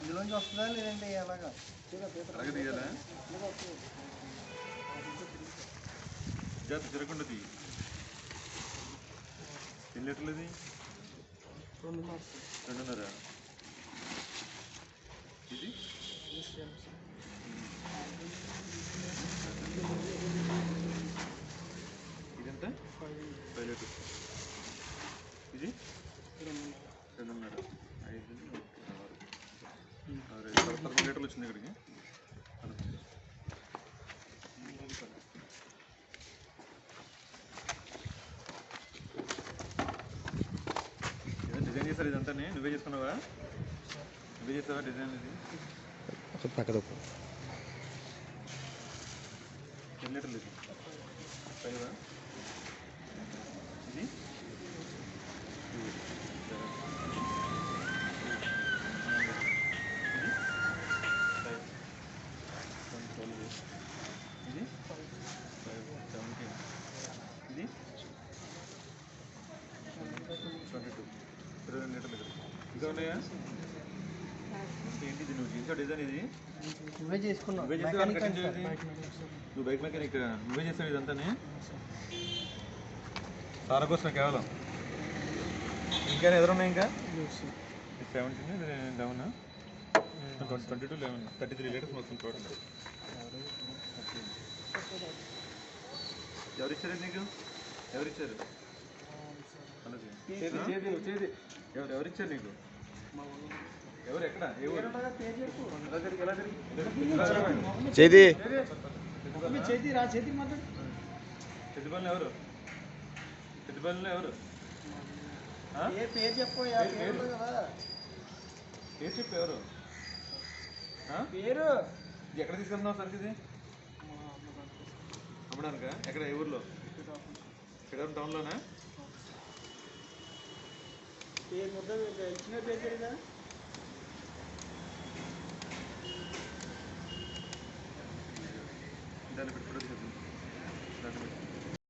ఇందులోంచి వస్తుందా లేదంటే అలాగా తీయాలా జాగ్రత్త తిరగకుండా తీ. ఎన్ని లీటర్లు ఇది? 2.5. ఇది ఇదెంత? 5 లీటర్స్. ఇది 2.5. 5, 6, 11 లీటర్లు వచ్చింది ఇక్కడికి. డిజైన్ చేస్తారు ఇదంతా? నువ్వే చేసుకున్నావా? నువ్వే చేస్తావా డిజైన్? ఇది పక్కన ఎన్ని లీటర్లు? ఇది 5. ఇది ఇది 17. ఇది 22. 22 లీటర్లు. ఇంకా ఉన్నాయా? ఏంటి ఇది? నువ్వు చేసే డిజైన్ ఇది? నువ్వే చేసుకున్నావు? నువ్వే చేసావు? నువ్వు బైక్ మెకానిక్, నువ్వే చేసావు ఇదంతా? సారా కోసం కేవలం. ఇంకా ఎదురున్నాయి? ఇంకా 17, 11, 22, 11, 33 లీటర్స్ మొత్తం టోటల్. ఎవరిచ్చారు నీకు? ఎవరిచ్చారు? ఎవరిచ్చారు నీకు? ఎవరు? ఎక్కడ? ఏ ఊరు? చేతి చెట్టుపల్లి ఎవరు? చెట్టుపల్లిలో ఎవరు? పేరు చెప్పు. పేరు చెప్పు. ఎవరు పేరు? ఎక్కడ తీసుకెళ్తున్నావు సరికి? ఇది అమ్మడానికా? ఎక్కడ? ఏ ఊర్లో? ఇక్కడ టౌన్లోనా? పేరు ముద్ద ఇచ్చిన పేరు